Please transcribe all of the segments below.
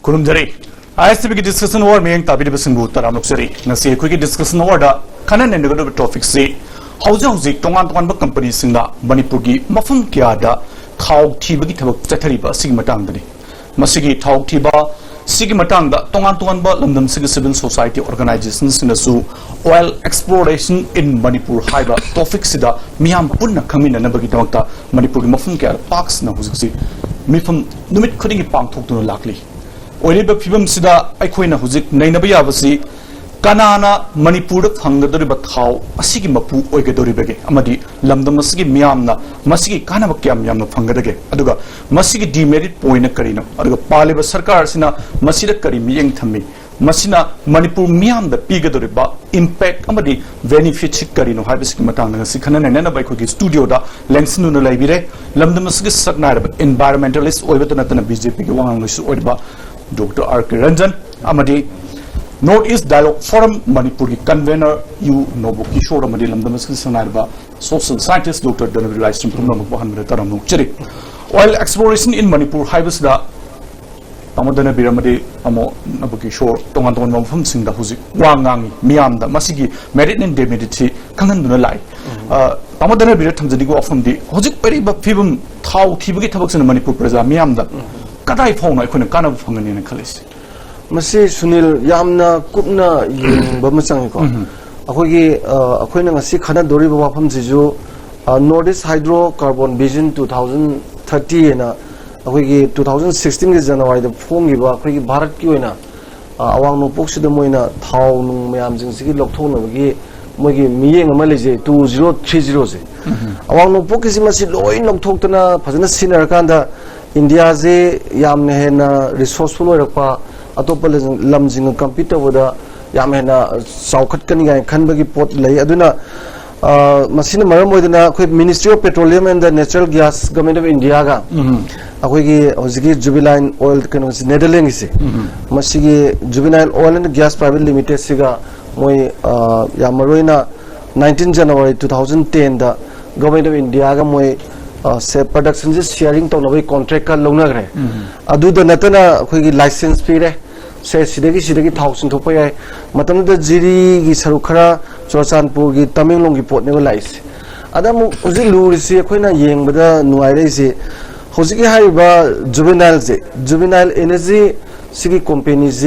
Kurumjari. ISTB discussion war mayang tabi basingu taram luksari. Nasi quick discussion war da kanan and the topic say housing tongan company singa Manipuri mafum kiada thau tibagi tabak chatariba sigmatangani. Masigi thau tiba Sigimatanga, Tongan ba London civil society organizations in the oil exploration in Manipur Haiba, Tofik Sida, Miam Punna Kamina Nabagita, Manipur Mafun Parks Nahuzi, Mifum Numit Kuding Pang talk to Lakli. Oiliba Pibum Sida, Aquina Huzik, Nainabayavasi, Kanana, Manipur, Hangadoriba Tau, Asigi Mapu, Oigadoribege, Amadi, Lamda Masigi Miamna, Masigi Kanavakiam Yam of Hangadage, Aduga, Masigi demerit point a carino, Aduga Paliba Sarkar Sina, Masida Kari Miang Tami, Masina, Manipur Miam the Pigadoriba, Impact Amadi, Benefit Carino, Habisik Matanga, Sikanan and Nanabai studio da, Lensinuna Labire, Lamda Masigi Saknarab, environmentalist, Oivatana BJP, Oiba, Dr. Arke Ranjan, Amadi. Northeast Dialogue Forum Manipuri convener you Nobu Kishore Madilam Damascus social scientist Dr. Danavi Lyston from Mohammed Taram Chiri. Oil exploration in Manipur Hibusda Tamadana Biramadi Amo Nabuki Shore, Tongan from Sinda Huzi, Wangang, Miam, the Masigi, Merit and Demidity, Kangan Lai. Tamadana Biratam Zadigo from the Hozik Periba Pibum Tau Tibiki Tabaks in Manipur Preza, Miam, the Katai phone I couldn't kind of hung in a calis. Masi Sunil Yamna Kupna Bamasangiko. Akoina Masi Kana Doriba from Zizu, Northeast Hydrocarbon Vision 2030 and Akogi 2016 is January the Fongiba, Kriki Barat Kuina, Awang no Poxi the Moina, Town Mayam Siki Loktona, Mogi Miyang Malaysia 2030. Awang no Pokimasi Loin Loktona, Pasana Sinarkanda, India's Yamnehena, resourceful Rapa. Atopal lamjing computer with a Yamena Saukat Kaniga and Kanbagi port lay Aduna Masina Maramodina, Ministry of Petroleum and the Natural Gas Government of India. Akwigi Ozigi Jubilee Oil Canons Netherlands. Masigi Jubilee Oil and Gas Private Limited Siga Moy Yamaruina 19 January 2010 the Government of India Moy say production is sharing to no contract longer. Adu the Natana license fee. Say Sidaki 1,000 to pay Matana the Ziri Sarukara, Chosanpur, Tamil Longi Port never lies. Adam Uzilu is a quina yang, but the Nuairesi Hosiki Haiba juvenile energy, Sigi companies,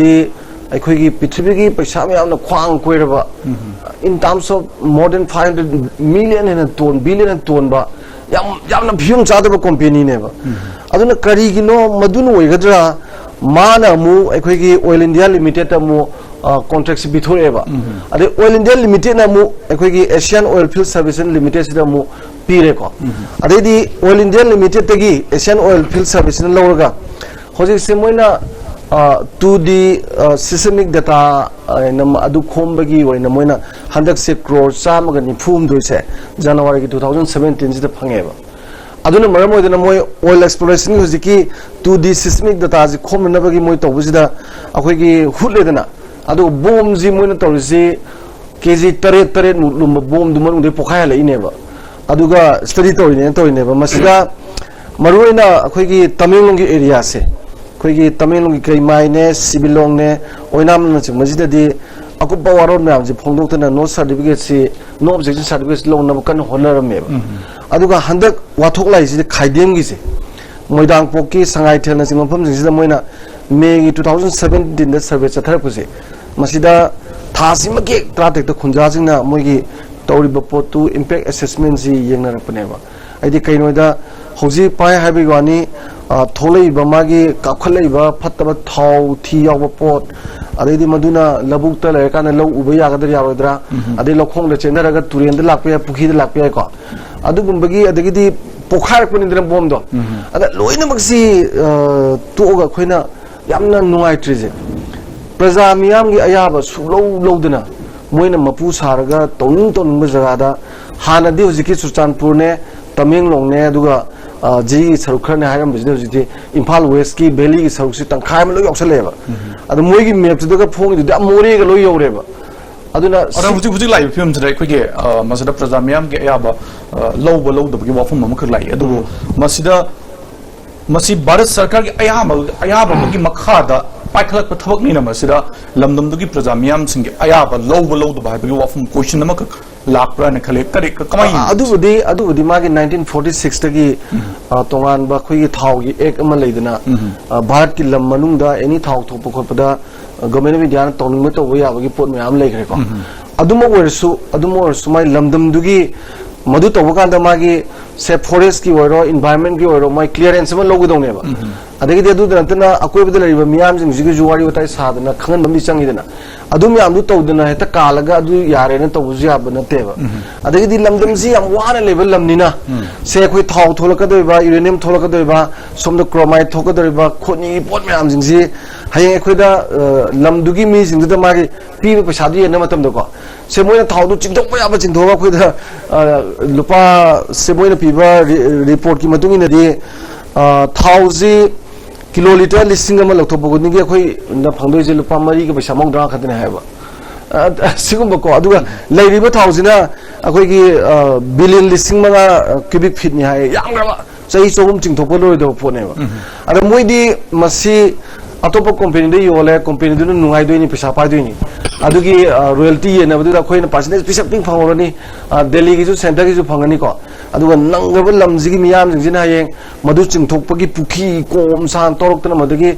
I could give Pitribigi, Pashami on the Kwang Queraba in terms of more than 500 million and a ton, billion and ton, but Yamna Pum Chadaba company never. Aduna Karigino, Madunu Gadra. Mana mu ekwegi Oil India Limited mu contracts bithoreba ade Oil India Limited na mu ekwegi Asian Oil Field Services Limited sida mu pire ko ade di Oil India Limited tagi Asian Oil Field Services na lawraga hoji se moina 2D seismic data nam adu khombagi oina moina 100 crore chamaga ni phum doise January 2017 sida phangeba aduna maram oidana moy oil exploration hojiki 2D seismic data ji khomnabagi moy tawbusida akoigi hutledana adu bomb ji moina tawrisi kg tare lumba bomb dumarung de pokhaya la ineba aduga study tawineba masida maruina akoigi Tamilongi area se akoigi Tamilongi kaimai ne Sibilong ne oinam na majida di aku bawaron me amji phongdoktana no certificate si no objection certificate long na kan honarameba aduga handak wathok lai si khaidem gi se moidang pokki sangai thelna sing mpham sing sida moina May 2017 da survey chathar puse masida thasima ke tratek to khunja sing na moigi tawriba potu impact assessment si yengna rakpaneba aidi kainoida hoji pai haibi wani tholei ba magi kapkhalei ba phattaba thau thi yawa pot adedi maduna labuk ta le kana lo uba ya gadar ya wadra adi lokhong le chendara ga turien da lakpe pukhi da lakpe ko adu gumbagi adegi pokhar ko nindra bom do ada loina maksi to ga khoina yamna nuai trize praja miyam gi ayaba sulo dana moina mapu saraga toning jaga da hanadi hojiki Surchanpur ne Tamenglong ne aduga ji sarukha ne hayam business ji Imphal West ki Valley ki saruksi tangkhai ma lo yokshaleba adu moi gi map tu ga phong du da more ga lo yoreba aduna huji lai film jai khoge masada prajamyam ge ayaba lo da gi wafum ma khar lai adu masida masi Bharat Sarkar gi ayaba gi makha da पाखलक थबक नि नमसिदा लमदम दुगी प्रजा मियाम सिंग अयाबा लौद बाइबगी वाफम question नमक लाप्रा ने खले करे कमाई अदुबुदी मागी 1946 तगी तोंगान बा खुई थाव की एक अमा लेदना भारत की लम मनुंगदा एनी थाव थोप खोपदा गवर्नमेंट में ध्यान तोनिंग में तो वो याबगी पोट म्याम लेखरे को अदुमो माई लमदम दुगी मधु तबकान मागी से फॉरेस्ट की ओरो एनवायरनमेंट की ओरो माई क्लियरेंस में लोगदोनेबा अदगी अदु नतना अकोइबद लरिबा मियाम जिंग जिगी जुवारी उताई सादना खंगन बमि चंगिदना अदु म्याम दु तौदना हेता कालगा अदु यारेना तौबुजु याब नतेबा अदगी लमदम जी याम वाना लेबल लमनिना से कोई थाव थोलकदोइबा यूरेनियम थोलकदोइबा सोमद क्रोमाइड थोकदोइबा खोनी पोट म्याम जिंग जी हये खोदा लमदुगी मी जिंग द मागी पीबा पैसादु येना मतम दको से मोयना थावदु चिंथोक याब चिंथोबा खोदा लुपा से मोयना पीबा रिपोर्ट की मतुंगी नदी थाउजी किलोलीटर लिसिंग अमा लौथोपगुनिगे अखोई न फंगदोइजे लुपा मरी के पैसा मौद्रा खतने हायबा सिगुम को अदुगा लेरिबा थाउजिना अखोई बिलियन लिसिंग मंगा क्यूबिक फीट नि हाय यामग्राबा सही चोगुम चिंथोप लोइदो पोनेबा अदा मोइदी मसी अतोप कंपनी दे योले कंपनी दु नुंगाइ दोइनि पैसा पाइदोइनि अदुगी रॉयल्टी येनबदु अखोइना पर्सेंटेज पिसप पिंग फंगोरनि दिल्ली की सेंटर की फंगनी को अदुगा नंगब लमजिगी मियाम जिंजिना हयें मधु चिंथोपगी पुखी कोम सान तोरक्तना मदगी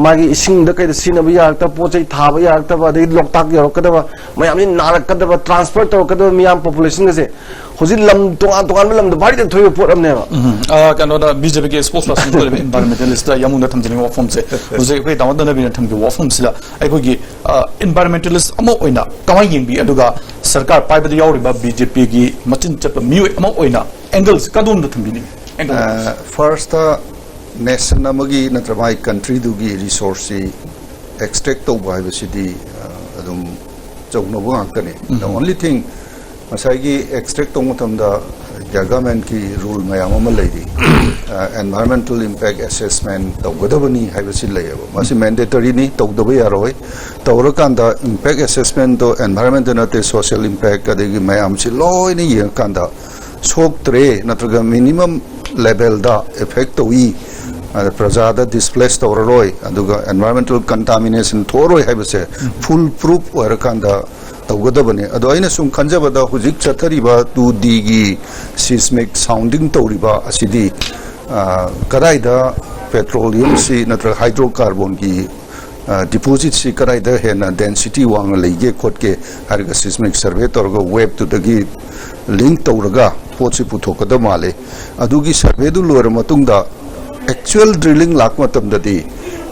मागी इसिंग द कई सिनब यारता पोचै थाब यारता अदगी लोकताक यरकदबा मयामनि नारकदबा ट्रांसफर तोरकदबा मियाम पॉपुलेशन से होजि लम तोंगान लम द बारी द थोय पोरमनेबा कनोदा बीजेपी के स्पोर्ट्स पर्सन को एनवायरमेंटलिस्ट यामुंदा थमजनि वाफम से होजि कोई दामदना बिना थमगे वाफम सिला अखोगी एनवायरमेंटलिस्ट अमो ओइना कमाई यंबी अदुगा सरकार पाइबद यावरिबा बीजेपी की मचिन चप मिउ अमो ओइना एंगल्स कदुम द थमबिनि फर्स्ट नेशन अमगी नत्रमाई कंट्री दुगी रिसोर्स एक्सट्रैक्ट तौबा हाइबसिदी अदुम चौनबो आकने द ओनली थिंग मसाइगी एक्सट्रैक्ट तौम मतमदा गवर्नमेंट की रूल मयाम अमा लेदी एनवायरमेंटल इंपैक्ट असेसमेंट तौगदबनी हाइबसि लेयबो मसि मैंडेटरी नि तौदबो यारोय तौरकांदा इंपैक्ट असेसमेंट तो एनवायरमेंट नते सोशल इंपैक्ट अदेगी मयाम सि लोइनि यकांदा सोक्त्रे नत्रगा मिनिमम लेवल दा इफेक्ट तोई प्रजादा displace तौररोय अदुगा environmental contamination थोरोय हाइबसे full proof ओरकांदा तौगदबने अदो आइना सुम खंजबदा हुजिक चथरिबा 2D गी सिस्मिक साउंडिंग तौरिबा असिदी कदाइदा पेट्रोलियम सी नत्र हाइड्रोकार्बन की डिपोजिट सी कदाइदा हेना डेंसिटी वांग लेगे खोटके हरगा सिस्मिक सर्वे तौरगा वेब टू दगी लिंक तौरगा पोछि पुथोकद माले अदुगी सर्वे दु लोर मतुंगदा एक्चुअल ड्रिलिंग लाक मतमददी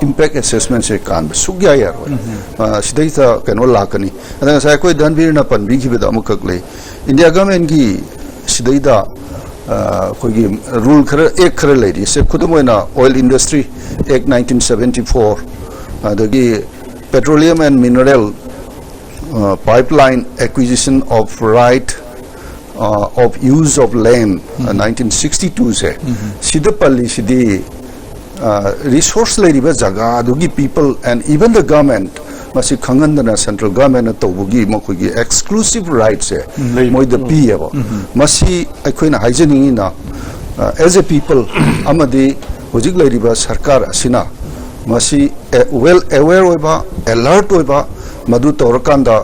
इम्पैक्ट असेसमेंट से कान सुग्या यार सिदैता कनो लाकनी अदा साय कोई धनवीर न पनबिखिबदा अमुकले इंडिया गवर्नमेंट की सिदैदा कोई रूल खर एक खर लेदी से खुदमोना ऑयल इंडस्ट्री एक्ट 1974 अदगी petroleum and mineral pipeline acquisition of right of use of land 1962 से सिद पल्ली सिदी resource लेरिबा जगह दुगी people and even the government मसी खंगंदना सेंट्रल गवर्नमेंट तौबुगी मखुगी exclusive rights से मोइ द पीएबो मसी अखोइना हाइजनिंगिना as a people अमदी होजिक लेरिबा सरकार असिना मसी well aware ओइबा alert ओइबा मदु तौरकांदा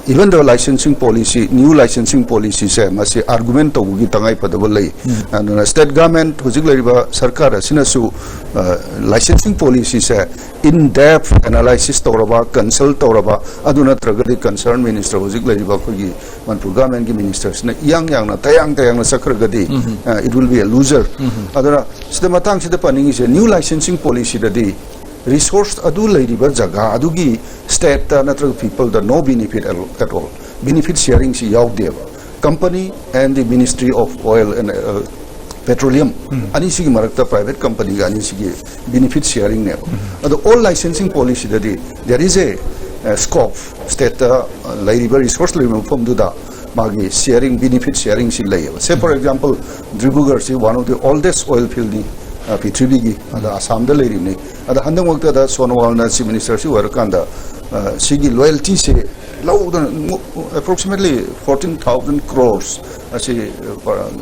even the licensing policy, new licensing policy say masi argument to gi tangai padabulai and state government hujik lariba sarkar asinasu licensing policy say in depth analysis tawraba consult tawraba aduna tragadi concerned minister hujik lariba khogi manipur government ki ministers na yang na tayang na sakragadi it will be a loser aduna sida matang sida paningi se new licensing policy dadi resource adu leiriba jaga adugi state ta natrag people the no benefit at all benefit sharing si yaudeva company and the ministry of oil and petroleum ani sigi marakta private company ga ani sigi benefit sharing ne adu all licensing policy that there is a scope state leiriba resource leiriba from do da magi sharing benefit sharing si leiba say for example Dribugar si one of the oldest oil field ni Pitribigi ada Assam da lerimni ada handang wakta da Sonowal na si minister si warakanda sigi loyalty se low approximately 14,000 crores asi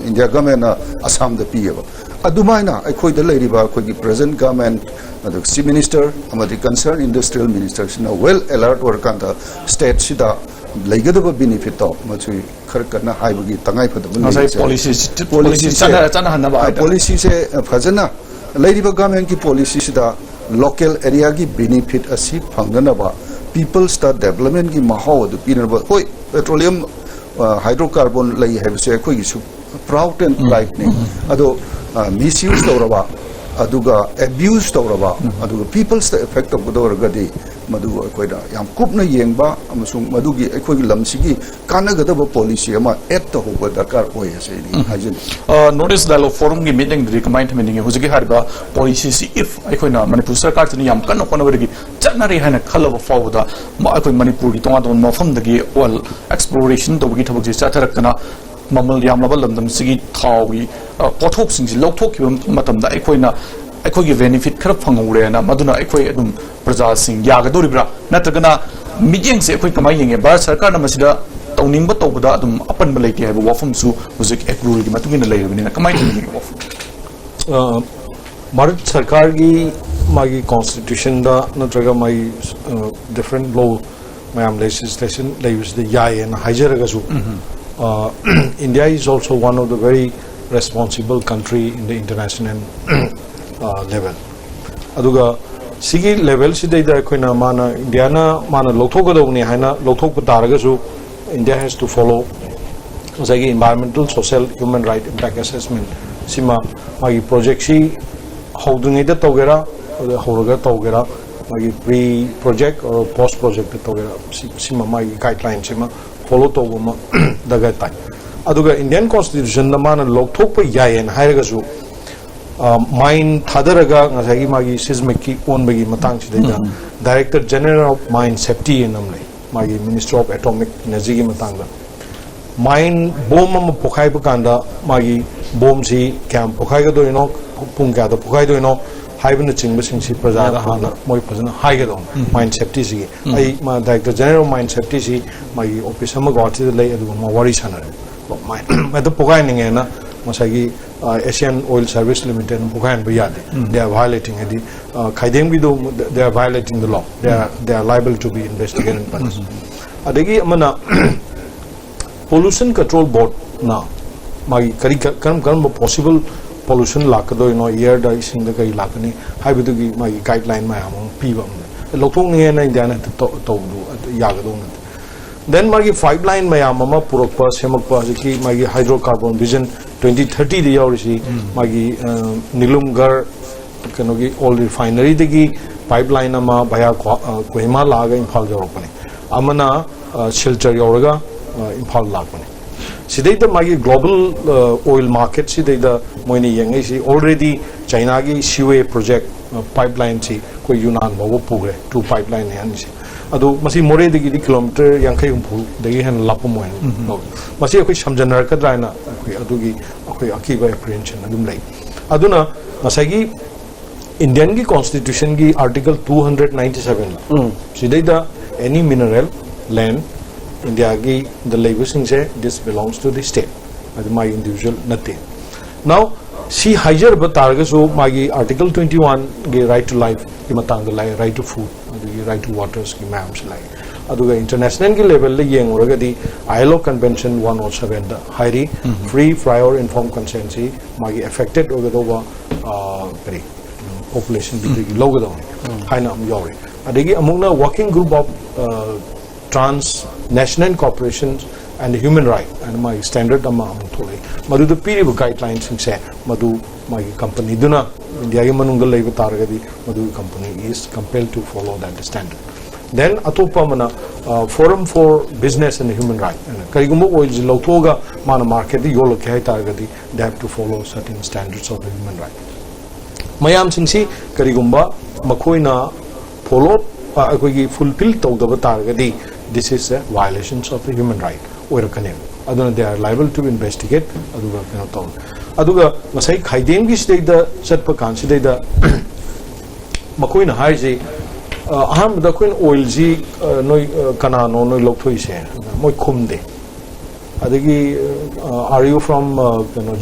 India government Assam da piyaba ꯑꯗꯨꯃꯥꯏꯅ ꯑꯩꯈꯣꯏꯗ ꯂꯩꯔꯤꯕ ꯑꯩꯈꯣꯏꯒꯤ present government ꯑꯗꯨꯒ chief minister ꯑꯃꯗꯤ concern industrial ꯃꯤꯅꯤꯁꯇꯔꯁꯤꯅ well alert ꯑꯣꯏꯔꯀꯥꯟꯗ ꯁ꯭ꯇꯦꯠꯁꯤꯗ ꯂꯩꯒꯗꯕ ꯕꯦꯅꯤꯐꯤꯠꯇꯣ ꯃꯁꯤ ꯈꯔ ꯀꯟꯅ ꯍꯥꯏꯕꯒꯤ ꯇꯉꯥꯏꯐꯗꯕ ꯄꯣꯂꯤꯁꯤꯁꯦ ꯐꯖꯅ ꯂꯩꯔꯤꯕ ꯒꯚꯔꯟꯃꯦꯟꯠꯀꯤ ꯄꯣꯂꯤꯁꯤꯁꯤꯗ local area ki benefit asi phanganaba people's development ki mahau adu pinaba hoi petroleum hydrocarbon lai habse khoi gi su proud and pride ne ado misuse tawraba aduga abuse tawraba aduga people's effect of gadi madu akoida yam kupna yengba amasung madu gi akhoi gi lamsi gi kanagadaba policy ama add to hoba dakar oi ase ni hajin notice dialogue forum gi meeting recommend meeting hujigi harba policy si if akhoi na manipur sarkar tani yam kan kon wari gi chanari hana khalaba fawda ma akhoi manipur gi tonga don mafam dagi oil exploration do gi thabak ji chatharakna mamal yam laba lamdam sigi thawi pothok sing ji lokthok ki matam da akhoi na akhoi gi benefit khara phangure na maduna akhoi adum praja sing yagadoribra natragana meeting se akhoi kamai yenge bar sarkar na masida tawning ba tawbada adum apan ba leiti haiba wafam su music agrul gi matungina leirabini kamai tawning gi wafam Bharat Sarkar gi magi constitution da natraga mai different law mayam legislation leaves the yai and hijaraga su India is also one of the very responsible country in the international level aduga sigi level sidai da koina mana India na mana lokthokadawni haina lokthokpa taraga su India has to follow zagi environmental social human right impact assessment sima magi project si holding da togera horaga togera magi pre project or post project togera sima magi guidelines sima follow toguma daga tai aduga Indian constitution na mana lokthokpa yayen hairaga su mine thadaraga ngasagi magi seismic ki onbagi matang sidai director general of mine safety namlai magi minister of atomic energy gi matang da mine bomb am pokhai pa kanda magi bomb si cam pokhai ga do ino pung ga da pokhai do ino haibna chingba sing si praja da hana moi phajana hai ga do mine safety si ai ma director general mine safety si magi office am ga ti lai adu ma wari sana mine ma da pokhai ninge na masagi Asian Oil Service Limited Bukhayan Bayade. They are violating it. Khaidem Bido, they are violating the law. They are liable to be investigated and punished. Adegi amana pollution control board na magi karam possible pollution lakado air da ising da kai lakani haibidu gi magi guideline ma among piba lokthong ne na India na to du yagado then magi five line mayam ama purokpa semakpa ki magi hydrocarbon vision 2030 de yaurisi magi nilumgar kanogi oil refinery degi pipeline ama baya kohima laga imphal joropane amana silchar yauraga imphal lagpane sidai da magi global oil market sidai da moini yengai si already China gi Siwe project pipeline si ko Yunnan bawo pugre two pipeline yan si adu masi more degi di kilometer yankai umpu degi han lapamoy masi akoi samjanar kadraina akoi adugi akoi akiba apprehension adum lai aduna masagi Indian gi constitution gi article 297 sidai da any mineral land India gi the legislation say this belongs to the state adu my individual nothing now see higer batarga so magi article 21 gi right to life ki matang da lai right to food adu right to waters ki mams lai aduga international ki level le yeng uraga di ILO convention 107 da hairi free prior informed consent si magi affected oga do very population bi gi logo do haina am yori adegi amongna working group of transnational corporations and human right and my standard amount thole madu the period guidelines sing say madu my company duna India gi manung da leiba taragadi madu company is compelled to follow that standard then atopa mana forum for business and human right karigumbo oil lothoga mana market di yolo kai taragadi they have to follow certain standards of the human right mayam sing si karigumba makoina follow akoi fulfill tawdaba taragadi this is a violations of the human right oirakane aduna they are liable to investigate aduga kano taw aduga masai khaidem gi state da satpa kan sidai da makoina haiji aham da kuin oil ji noi kana noi lokthoi se moi khumde adagi are you from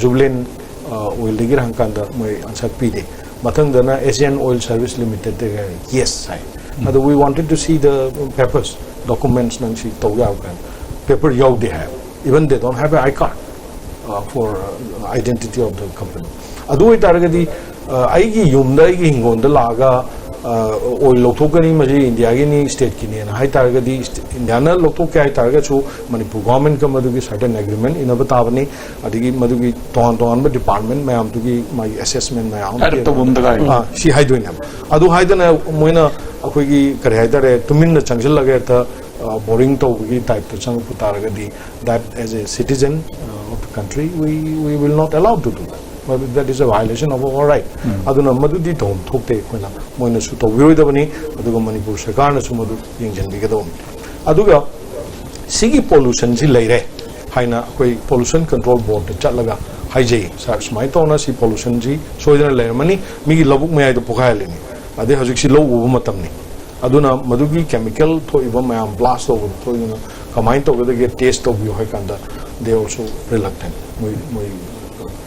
Jubilant oil degi rang kanda moi answer pide matang dana Asian Oil Service Limited de yes sai adu we wanted to see the papers documents nang si to yaw kan paper yaw they have even they don't have an I card for identity of the company adu itaragadi aigi yumda aigi hingonda laga oil lokthokani maji India gi ni state ki ni hai taragadi India na lokthok kai taraga chu Manipur government ka madugi certain agreement ina batabani adigi madugi ton ba department mayam tugi my assessment mayam to bumda gai si hai doina adu hai dana moina akhoi gi kare hai dare tumin na changsil lage ta boring to gi type to chang putaragadi that as a citizen of the country we will not allow to do that that is a violation of our right aduna madudi thom thokte koina moina su to viroidabani aduga Manipur sarkar na su madu yengjanbi gadom aduga sigi pollution ji leire haina koi pollution control board ta chatlaga haijai sa smai to na si pollution ji soidana leirmani migi labuk mayai to pokhai leni ade hajik si lo ubu matam ni aduna madugi chemical tho iba mayam blast over to kamai to gade taste of you hai kanda they also reluctant moi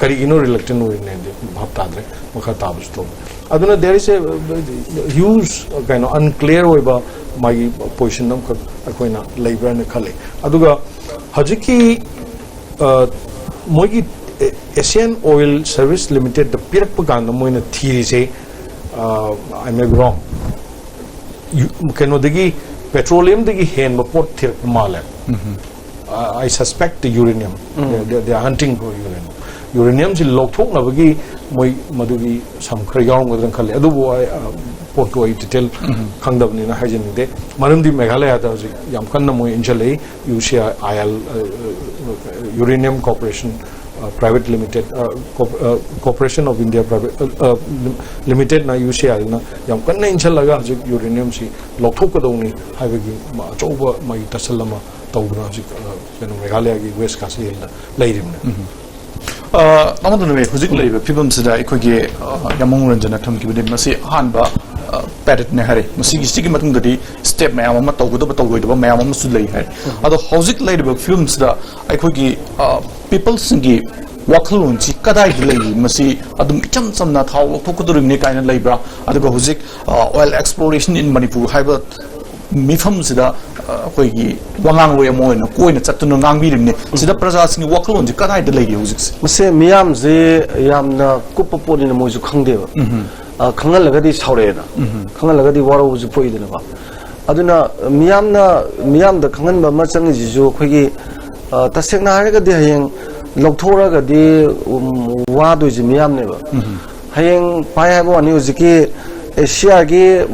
karigino reluctant oi ne bhab tadre makha tabus to aduna there is a huge kind of unclear oiba my position nam ka akoina labor na khale aduga hajiki moigi Asian Oil Service Limited the pirak paganda moina theory say I may be wrong kano degi petroleum degi hen ba pot thirak mala I suspect the uranium they are hunting for uranium si lokthok na bagi moi madugi sam khar yaw ngodran khale adu bo pot ko detail khangdab ni na hajin de maram di meghalaya da ji yam kanna moi injale UCIL uranium corporation private limited corporation of India private limited na UCIL na yam kanna injalaga ji uranium si lokthok ko doni habagi choba mai tasalama tawna ji meghalaya gi west ka si lairim amaduna me hujik leiba phibam sida ikhoge yamong ranjana thamkibde masi hanba padet ne hare masi gi matung dadi step mayam ama tawgoda mayam ama su lei hai ado hujik leiba phibam sida ikhoge people singi wakhulun chi kadai lei masi adum icham chamna thaw thokuduring ne kaina leibra aduga hujik oil exploration in Manipur haiba mifam sida akoigi wangang we moina koina chatuna ngangbi rimne sida praja singi waklon ji kadai de legi hujik mase miyam je yamna kupa poni na moju khangde ba khangal lagadi saure na khangal lagadi waro ju poidena ba aduna miyam da khangan ba ma chang ji ju khogi tasengna harga de hayeng lokthora ga de wa do ji miyam ne ba hayeng pai ha bo ani hujiki Asia gi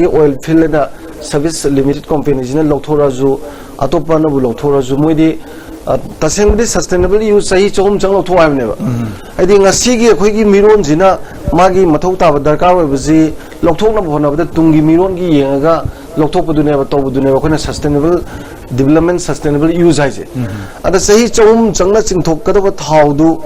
oil field na service limited company jina lokthora ju atopa na bu lokthora ju moidi tasengdi sustainable use sahi chom chang lokthwa amne ba aidi ngasi gi khoi gi miron jina magi mathau ta ba darkar oi buji lokthok na bhona ba tungi miron gi yenga lokthok bu ne ba to bu ne ba khona sustainable development sustainable use ai je ada sahi chom chang na ching thok ka da ba thau du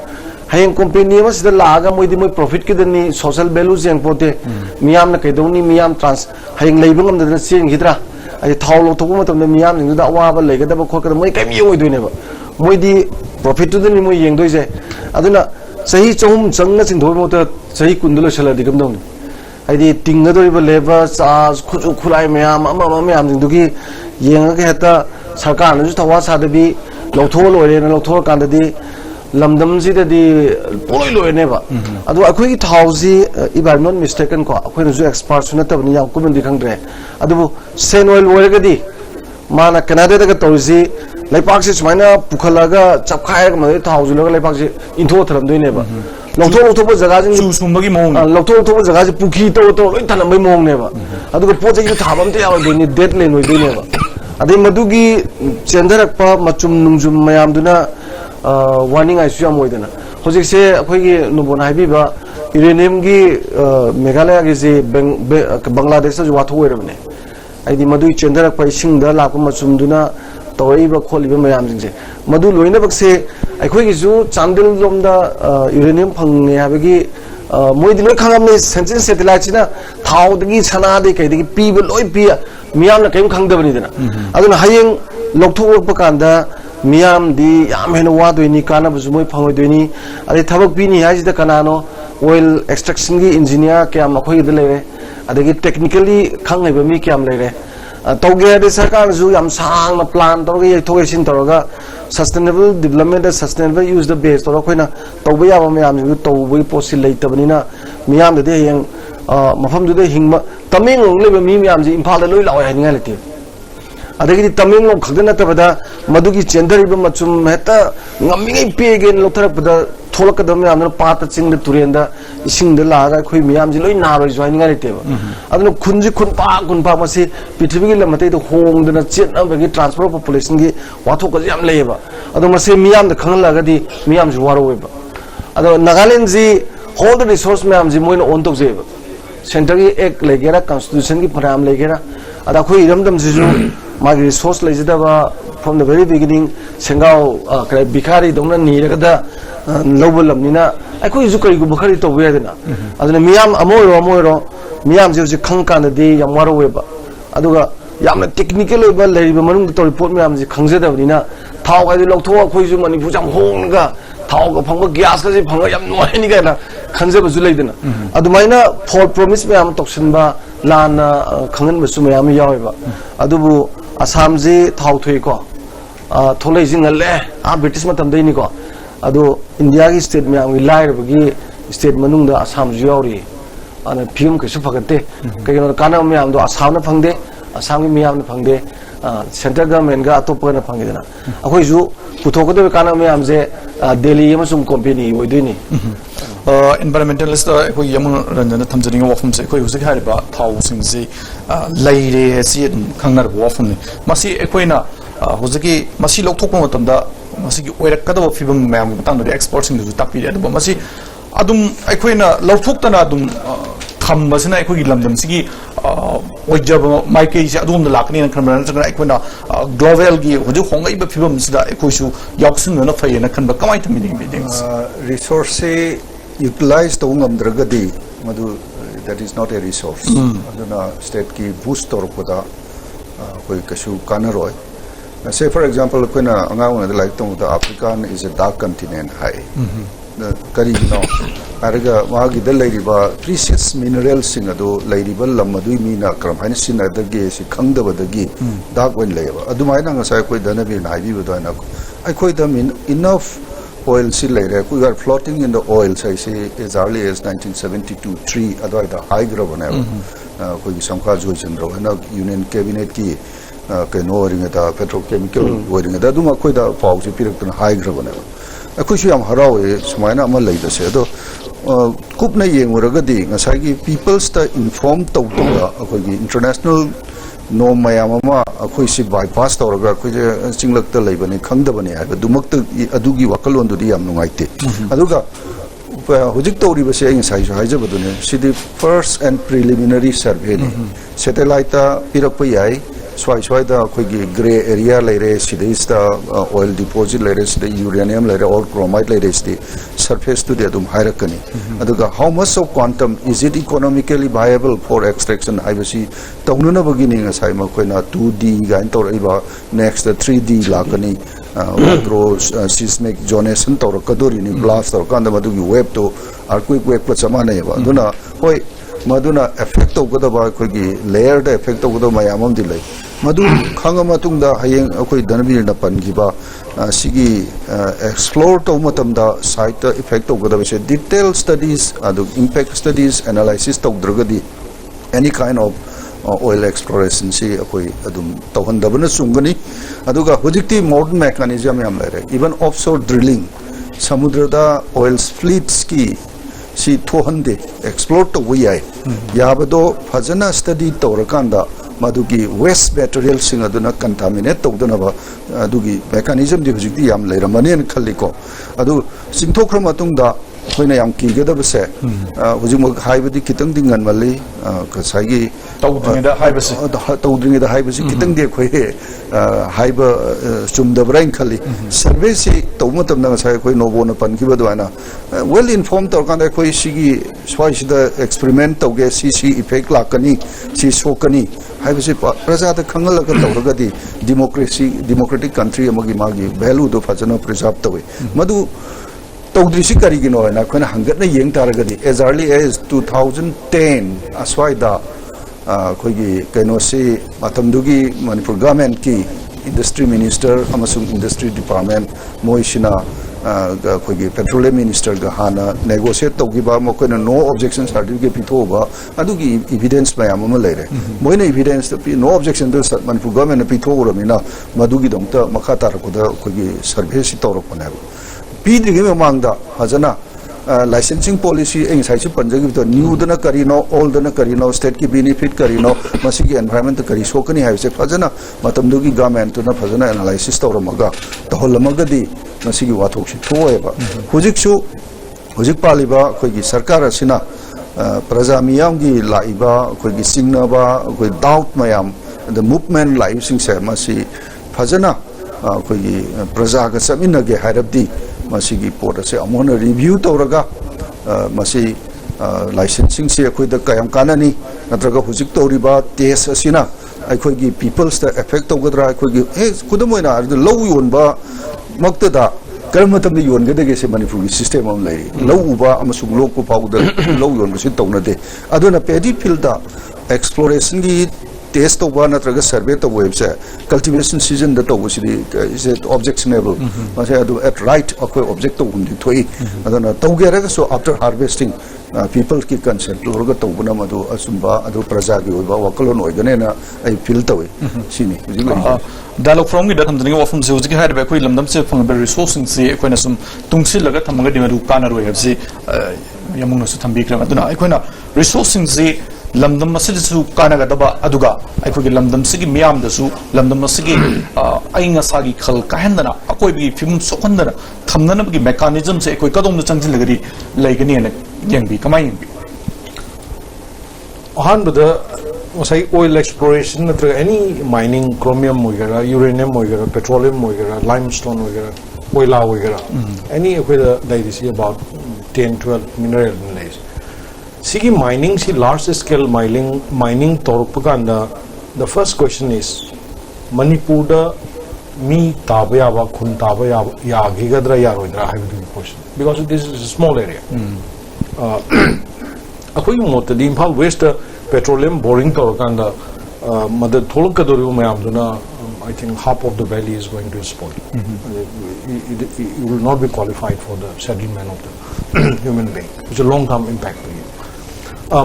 hayeng company ma sida laga moi profit ki dani social value jeng pote miyam na kaidoni miyam trans hayeng leibung am da sing hidra ai thaulo to ma tam miyam ni da wa ba lega da ba khokka moi kai mi yoi doine ba moi di profit tu dani moi yeng doi je aduna sahi chom chang na sing thoi mo ta sahi kundulo shala digam dong ai di tinga doi ba labor charge khuju khulai miyam ama miyam ding dugi yenga ka heta sarkar na ju thawa sa da bi lokthol oi re na lokthol kan da di lamdam ji da di poloi loi ne ba adu akhoi ki thauji if I'm not mistaken ko akhoi na ju expert suna tab ni yam kumen di khangre adu sen oil oil ga di mana Canada da ga tauji laipak se sumaina pukhalaga chapkhai ga mai thauji lo ga laipak se intho tharam doi ne ba lokthol ba jaga jing chu sumbagi mong lokthol jaga ji pukhi to loi thanam bai mong ne ba adu ga poje ju thabam te yaw doi ni dead le noi doi ne ba adi madugi chendarak pa machum nungjum mayam duna warning I see amoidana hojik se akhoi nubon haibi ba uranium gi Meghalaya gi je Bangladesh ju watho oiramne aidi madu chendarak pai sing da la ko masumduna tawai ba kholi ba mayam jing je madu loina bak se akhoi gi ju Chandil lom da uranium phangne habagi moi di loi khangam ne sensin satellite na thau dagi chana de kai dagi pi ba loi pi miyam na kaim khangdabani dana aduna hayeng lokthok pa kanda मियाम दी याम हेन वादोइनी काना बजुमोय फंगोइदोइनी अदे थबक पिनी हाजिदा कनानो oil extraction gi engineer kyam akhoi de lere adagi technically khangaiba mi kyam lere tawge de sarkar ju yam sang na plan tawge yai thoge sin tawga sustainable development and sustainable use the base to khoina tawba ya ma yam ju tawbui posi leitabani na miyam de yang mafam ju de hingma taming lebe mi miyam ji imphal da loi law ya ninga lete adagi taming lo khagna tabada madugi gender iba machum heta ngamingai pegen lokthara pada थोलकदम यामन पात चिंग तुरेंदा इसिंग the लागा खोई मियाम जी लोई नारोय joining आले तेबा अदनो खुनजी खुनपा मसी पृथ्वी के लमते तो Hong दना चेत अबगी transfer of population की वाथो क याम लेबा अदो मसे मियाम द खंग लगादी मियाम जी वारो वेबा अदो नागालैंड जी होल द रिसोर्स मियाम जी मोइन ओन तो जेबा सेंटर की एक लेगेरा कॉन्स्टिट्यूशन की फराम लेगेरा अदा खोई इरमदम जिजु मागी रिसोर्स लेजिदाबा फ्रॉम द वेरी बिगिनिंग सेंगाव करे बिखारी दोंना नीरगदा लौबल लमनिना अखोई जु करी गु बखरी तो वेदना अदना मियाम अमोरो मियाम जे खंग कानदि याम वारो वेबा अदुगा यामना टेक्निकल ओबा लेरिबा मनुंग तो रिपोर्ट मियाम जे खंगजेदबनिना थाव गादि लौथो अखोई जु मणिपुर जाम होंगा थाव ग फंग गैस का जे फंग याम नोयनि गाना खंजे बजु लेदना अदुमाइना फॉर प्रॉमिस मियाम तोक्सनबा लाना खंगन बसु मियाम यावेबा अदुबु असम जे थाव थोइको थोलै जिंगले आ ब्रिटिश मतमदैनि को अदो इंडिया की स्टेट में आंगी लाइर बगी स्टेट मनुंग दा असम जुयावरी अने फिल्म कैसे फगते कई काना में आम दो असम न फंगदे असम की मियाम न फंगदे सेंट्रल गवर्नमेंट का अतोप न फंगदेना अखोई जु पुथोकदे काना में आम जे दिल्ली अमसुम कंपनी ओइदोइनी environmentalist ko yam ranjana thamjani wafum se ko huzik hariba thau sing si laire si khangnar wafum ni masi ekoina huziki masi lokthokpa matamda masi ki oirakada fibam mayam tang de exporting du tapi adu masi adum ekoina lokthokta na adum tham basina ekoi lamdam sigi oijab maike si adum da lakni na khamran chana ekoina global gi huju hongai ba fibam sida ekoisu yaksin na faye na khanba kamai thami ding meetings resource utilize to ngamdragadi madu that is not a resource aduna state ki boost torpoda koi kasu kanaroi say for example koina angang na like to the African is a dark continent high the kari no araga wagi the lairiba precious minerals sing ado lairiba lamadu mi na kram hain sin adagi si khangda badagi dark wen leba adumai na ngasai koi dana bi na bi bodo na I koi the enough oil si laire we are floating in the oil say as early as 1972 3 adoi the high grab na koi samkha jo chandro na union cabinet ki keno ring da petrochemical ring da duma koi da pau si pirak tun high grab na akoi su yam harau e sumaina ma lai da se do kup na yeng uraga di ngasai gi people sta inform to akoi gi international no mayama akoi si bypass tawraga akoi je chinglak ta leibani khangdabani ha dumak ta adugi wakalon du di yam nungaite aduga hojik tawri ba se ai sai so haija badune sidi first and preliminary survey ni satellite ta pirak pa yai swai da akoi gi gray area leire sidi sta oil deposit leire sidi uranium leire or chromite leire sidi surface to the adum hairakani aduga how much of quantum is it economically viable for extraction ibc tawnuna beginning asai ma koina 2d gain tor iba next 3d lakani micro seismic zonation tor kadori ni blast tor kanda madugi wave to earthquake wave pa chamana ba aduna hoi maduna effect to goda ba kogi layer da effect to goda mayamam dilai madu khanga matung da hayeng akoi danbir na pan gi ba sigi explore to matam da site effect to goda be detailed studies adu impact studies analysis to dragadi any kind of oil exploration si akoi adum tawhandabana sungani aduga hojikti modern mechanism yam lare even offshore drilling samudra da oil fleets ki si thohande explore to yai yabado fajana study tawrakanda madugi waste material sing aduna contaminate tawdana ba adugi mechanism di hojikti yam lairamani an khalliko adu singthokra matungda ꯑꯩꯈꯣꯏꯅ ꯌꯥꯝ ꯀꯤꯒꯗꯕꯁꯦ ꯍꯧꯖꯤꯛꯃꯛ ꯍꯥꯏꯕꯗꯤ ꯈꯤꯇꯪꯗꯤ ꯉꯟꯃꯜꯂꯤ ꯉꯁꯥꯏꯒꯤ ꯇꯧꯗ꯭ꯔꯤꯉꯩꯗ ꯍꯥꯏꯕꯁꯤ ꯈꯤꯇꯪꯗꯤ ꯑꯩꯈꯣꯏ ꯍꯥꯏꯕ ꯆꯨꯝꯗꯕ꯭ꯔꯥ ꯍꯥꯏꯅ ꯈꯜꯂꯤ ꯁꯔꯚꯦꯁꯤ ꯇꯧꯕ ꯃꯇꯝꯗ ꯉꯁꯥꯏ ꯑꯩꯈꯣꯏ ꯅꯣꯕꯣꯅ ꯄꯟꯈꯤꯕ ꯑꯗꯨꯃꯥꯏꯅ ꯋꯦꯜ ꯏꯟꯐꯣꯔꯝ ꯇꯧꯔꯀꯥꯟꯗ ꯑꯩꯈꯣꯏ ꯁꯤꯒꯤ ꯁ꯭ꯋꯥꯏꯁꯤꯗ ꯑꯦꯛꯁꯄꯦꯔꯤꯃꯦꯟ ꯇꯧꯒꯦ ꯁꯤ ꯏꯐꯦꯛ ꯂꯥꯛꯀꯅꯤ ꯁꯤ ꯁꯣꯛꯀꯅꯤ ꯍꯥꯏꯕꯁꯤ ꯄ꯭ꯔꯖꯥꯗ ꯈꯪꯍꯜꯂꯒ ꯇꯧꯔꯒꯗꯤ ꯗꯤꯃꯣꯀ꯭ꯔꯦꯇꯤꯛ ꯀꯟꯇ꯭ꯔꯤ ꯑꯃꯒꯤ ꯃꯥꯒꯤ ꯚꯦꯂꯨꯗꯣ ꯐꯖꯅ ꯄ꯭ꯔꯤꯖꯥꯔቭ ꯇꯧꯏ ꯃꯗꯨ ꯇꯧꯗ꯭ꯔꯤꯁꯤ ꯀꯔꯤꯒꯤꯅꯣ ꯍꯥꯏꯅ ꯑꯩꯈꯣꯏꯅ ꯍꯪꯒꯠꯅ ꯌꯦꯡ ꯇꯥꯔꯒꯗꯤ ꯑꯦꯖ ꯑꯔꯂꯤ ꯑꯦꯖ 2010 ꯑꯁ꯭ꯋꯥꯏꯗ ꯑꯩꯈꯣꯏꯒꯤ ꯀꯩꯅꯣꯁꯤ ꯃꯇꯝꯗꯨꯒꯤ ꯃꯅꯤꯄꯨꯔ ꯒꯚꯔꯟꯃꯦꯟꯠꯀꯤ ꯏꯟꯗꯁꯇ꯭ꯔꯤ ꯃꯤꯅꯤꯁꯇꯔ ꯑꯃꯁꯨꯡ ꯏꯟꯗꯁꯇ꯭ꯔꯤ ꯗꯤꯄꯥꯔꯠꯃꯦꯟꯠ ꯃꯣꯏꯁꯤꯅ ꯑꯩꯈꯣꯏꯒꯤ ꯄꯦꯇ꯭ꯔꯣꯂꯤꯌꯝ ꯃꯤꯅꯤꯁꯇꯔꯒ ꯍꯥꯟꯅ ꯅꯦꯒꯣꯁꯤꯌꯦꯠ ꯇꯧꯈꯤꯕ ꯃꯈꯣꯏꯅ ꯅꯣ ꯑꯣꯕꯖꯦꯛꯁꯟ ꯁꯥꯔꯇꯤꯐꯤꯀꯦꯠ ꯄꯤꯊꯣꯛꯎꯕ ꯑꯗꯨꯒꯤ ꯏꯚꯤꯗꯦꯟꯁ ꯃꯌꯥꯝ ꯑꯃ ꯂꯩꯔꯦ ꯃꯣꯏꯅ ꯏꯚꯤꯗꯦꯟꯁꯇ ꯅꯣ ꯑꯣꯕꯖꯦꯛꯁꯟꯗꯨ ꯃꯅꯤꯄꯨꯔ ꯒꯚꯔꯟꯃꯦꯟꯠꯅ ꯄꯤꯊꯣꯛꯎꯔꯕꯅꯤ나 मधुगीदमता मखा तारकदा अखोगी सर्वे सि तौरपनेब पीद्रिगे ममांगदा फजना लाइसेंसिंग पॉलिसी एंग साइसु पंजगिबतो न्यूदना करिनो ओल्डना करिनो स्टेट की बेनिफिट करिनो मसिगी एनवायरनमेंट करि सोकनी हाइसे फजना मतमदुगी गवर्नमेंट तुना फजना एनालाइसिस तौरमगा तहोलमगदी मसिगी वाथोक्सि थोएबा हुजिक पालिबा अखोगी सरकार असिना प्रजा मियामगी लाइबा अखोगी सिंगनाबा अखोई डाउट मयाम द मूवमेंट लाइसिंग से मसि फजना अखोगी प्रजा का समिनगे हाइरबदी मसिगी पोर्ट से अमोन रिव्यू तौरगा मसि लाइसेंसिंग से अखोइदा कयम कानानी नत्रगा हुजिक तौरिबा टेस्ट असिना अखोगी पीपल्स द इफेक्ट तौगद्रा अखोगी ए खुदमोइना लौ योनबा मक्तदा कर्म तम योनगदगे से मणिपुर की सिस्टम अम लई लौ उबा अमसुग लोक को पाउद लौ योनबसि तौनदे अदुना पेडी फील्ड दा एक्सप्लोरेशन की टेस्ट तौबा नत्रगा सर्वे तौबा से कल्टीवेशन सीजन द तौबसिदी इज इट ऑब्जेक्शनेबल मासे अदु एट राइट अखोय ऑब्जेक्ट तौबुंदी थोई अदुना तौगेरगा सो आफ्टर हार्वेस्टिंग पीपल की कंसेंट लोरगा तौबना मदु असुंबा अदु प्रजा की ओइबा वकलोन ओइगनेना आई फील तौई सिनी डायलॉग फ्रॉम की दथम वफम से हुजिक हाइब अखोय लमदम से फंगबे रिसोर्सिंग से अखोयना सुम तुंगसिलगा थमगा दिमदु कानरोय हबसि यमुंगना सु थंबिक्रम अदुना अखोयना रिसोर्सिंग से लमदम मसिदसु कानगदबा अदुगा अखोगी लमदम सिगी मियामदसु लमदम सिगी आइंगा सागी खल काहंदना अकोइबी फिल्म सोखंदना थमननबगी मेकानिज्म से अखोय कदोमन चंजिलगरी लेगनी ने यंगबी कमाई यंगबी अहानबदा wasai oil exploration natra any mining chromium moigara uranium moigara petroleum moigara limestone moigara oila moigara any whether there is about 10-12 mineral minerals sigi mining si large scale mining torpaganda the first question is manipur da mi tabaya ba khun tabaya ya gigadra ya roidra haibu question because this is a small area akoi motadi imphal west petroleum boring torkanda mother tholkadori mayamduna I think half of the valley is going to spoil. You will not be qualified for the settlement of the human being. It's a long-term impact for you.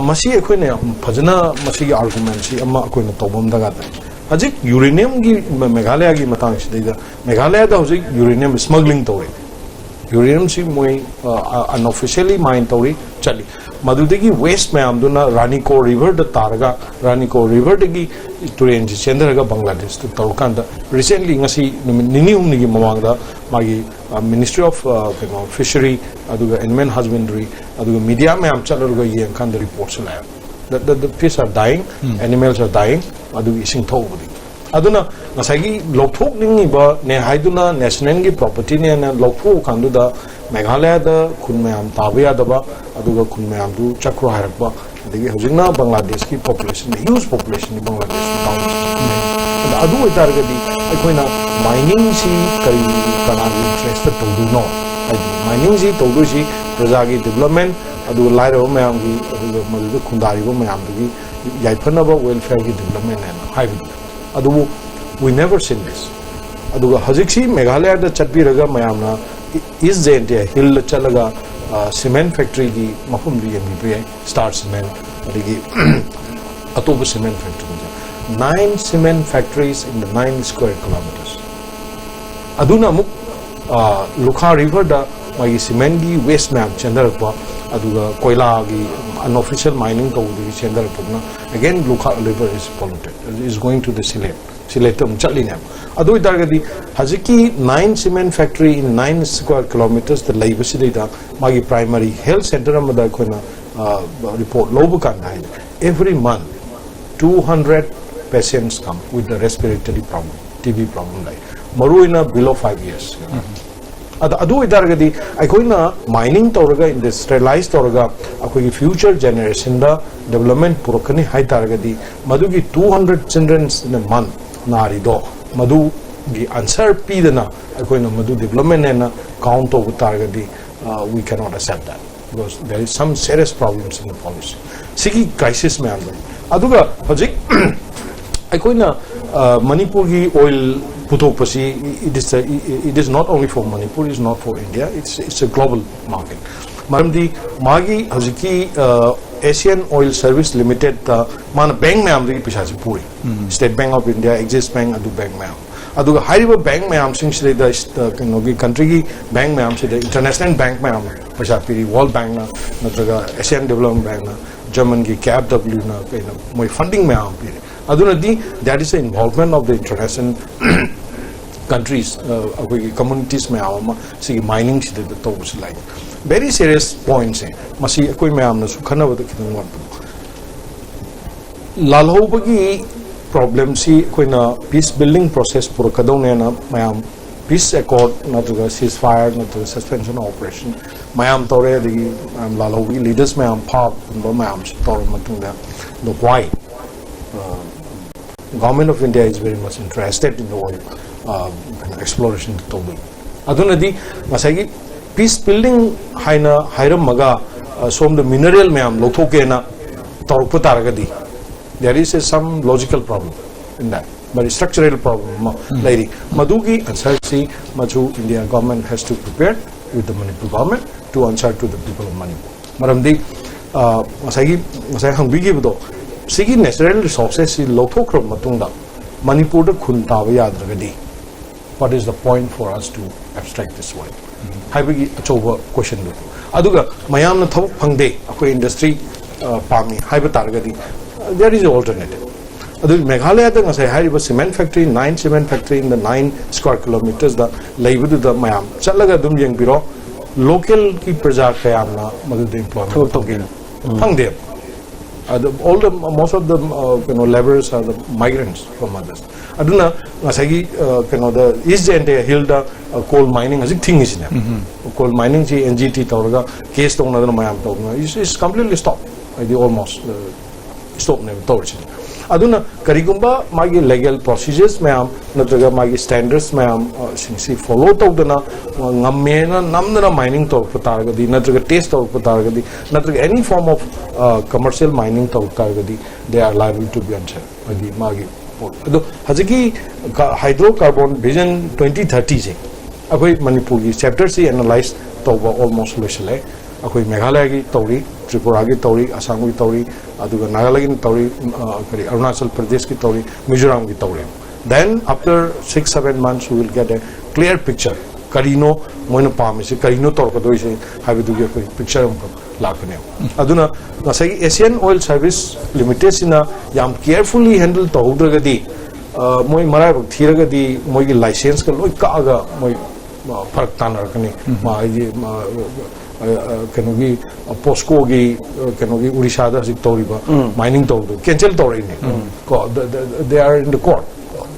Masi akoine phajana masi argument si amma akoine tobam daga ta. Ajik uranium gi Meghalaya gi matang si da Meghalaya da hojik uranium smuggling tore. Uranium si moi unofficially mine tore chali. Madudagi waste mayamduna Raniko River da targa Raniko River dagi turen ji chendraga Bangladesh to tawkanda recently ngasi ninium nigi mamangda magi Ministry of Fishery aduga Animal Husbandry aduga media mayam chalurga yeng kan the reports la that the fish are dying animals are dying aduga ising thobudi aduna ngasagi lokthok ningi ba ne haiduna national gi property ne na lokthok kanduda Meghalaya da khun mayam tabya daba aduga khun mayam du chakro harakba adigi hojingna Bangladesh ki population huge population in Bangladesh adu targadi akoina mining si kari kana interest to do no mining si to do si praja gi development adu lairo mayam gi adu madu khundari go mayam gi yaifana ba welfare gi development and high adu we never seen this aduga hojiksi Meghalaya da chatbiraga mayamna is the hill chalaga cement factory ki mafum di mbi star cement adigi atoba cement factory 9 cement factories in the 9 square kilometers aduna muk Lukha river da magi cement gi waste map chendarpa aduga koila gi unofficial mining to di chendarpa again Lukha river is polluted it is going to the Sylhet Siletum Chalinam. Adu Dargadi Haziki 9 cement factory in 9 square kilometers, the labor city, Magi primary health center Madakona report Lobukan. Every month 200 patients come with the respiratory problem, TB problem like Maruina below 5 years. Adu idargadi akoina mining toraga industrialized toraga akoi future generation da development purokani hai targadi madugi 200 children in a month nari do madu gi answer pidana akoina madu development and count of targadi we cannot accept that because there is some serious problems in the policy sigi crisis me andam aduga hojik akoina Manipur gi oil it is not only for Manipur, it is not for India, it's a global market. Maramdi Magi Haziki Asian Oil Service Limited mana bank mayam di pisachi puri. State Bank of India, Axis Bank adu bank mayam. Adu high bank mayam sing sile the country bank mayam sile international bank mayam pisapiri World Bank na natraga Asian Development Bank na German ki KfW na moi funding mayam piri. That is the involvement of the international countries, communities, mining, very serious points. Lalhobagi problem peace building process peace accord, ceasefire, suspension of operation. Mayam Tore, Lalhobi leaders, Park, why? Government of India is very much interested in the oil exploration total. Adunadi masagi peace building haina maga som the mineral mayam lothoke na torpa taragadi. There is some logical problem in that, but structural problem lady madugi answer si maju India government has to prepare with the Manipur government to answer to the people of Manipur. Maramdi masagi hangbigi budo Sigi natural resources is lothokro matungda Manipur da khun tawa yadragadi. What is the point for us to abstract this way? Haibagi achoba question do. Aduga mayam na thawak phangde akoi industry pami haiba targadi. There is an alternative. Adu Meghalaya da ngasai haiba cement factory 9 cement factory in the 9 square kilometers da laibudu da mayam chalaga dum yeng biro local ki praja kayam na madu employment togin phangde. Most of the laborers are the migrants from others. Aduna masagi the East India hill coal mining as a thing is coal mining NGT Tauraga case to another mayam is completely stopped. Almost stop never torch. Aduna Karigumba magi legal procedures mayam natraga magi standards mayam since follow tawdana ngammena namdana mining to patargadi natraga taste to patargadi natraga any form of commercial mining to targadi they are liable to be answered adi magi ado haziki hydrocarbon vision 2030 je akoi Manipur gi chapter si analyze to almost losele akoi Meghalaya gi tawri Tripura ki tauri, Assam ki tauri, aduga Nagaland ki tauri, Arunachal Pradesh ki tauri, Mizoram ki tauri. Then after 6-7 months we will get a clear picture. Karino moina pamisi, Karino torkado ise habidugi koi picture umko lakane. Aduna nasai Asian Oil Service Limited sina yam carefully handle tohudragadi, moi marai thiragadi moi ki license ka loi kaaga moi farak tanar kani ma Kanogi Poscogi Kanogi Urishada Toriba mining Toru cancel Torin they are in the court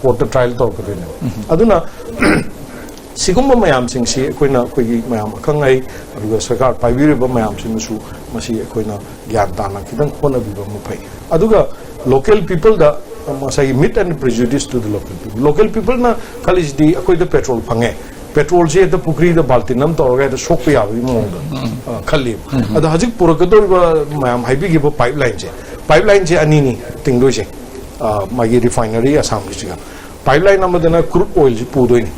the trial talk Aduna Sigumba Mayam Sing Si Quina Quigi Mayam Kangai Sakar Piviriba Mayam Simusu Masi Quina Yantana Kitan Kona Viva Mupai Aduga local people the Masai meet and prejudice to the local people. Local people na college di akoi the petrol pange. Petrol je the pukri the baltinam to orga the shock ya vi mo khali. Ada hajik purakato mayam haibi gi pipeline je. Pipeline je anini tingdo je. Magi refinery Assam district. Pipeline namadana crude oil je pudo ni.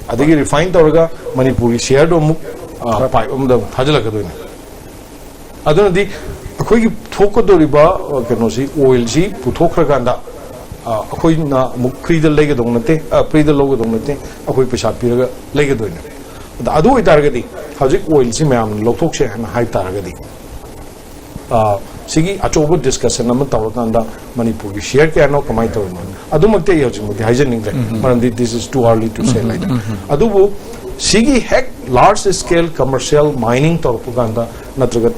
Adagi refined to orga Manipuri share do mu pipe the hajala kado ni. Aduna di akoi gi thoko do riba kano si oil ji puthokra ganda akoi na mukri the leg donate pre the logo donate akoi pesha piraga leg do ni. Da adu itargadi hajik oil ji mayam lokthok she na hai targadi. sigi achobo discussion nama tawakanda Manipur ki share kya no kamai tawma adumakte yojimudi hygienic marandi this is too early to say like that adubu sigi hek large scale commercial mining tawpuganda natraga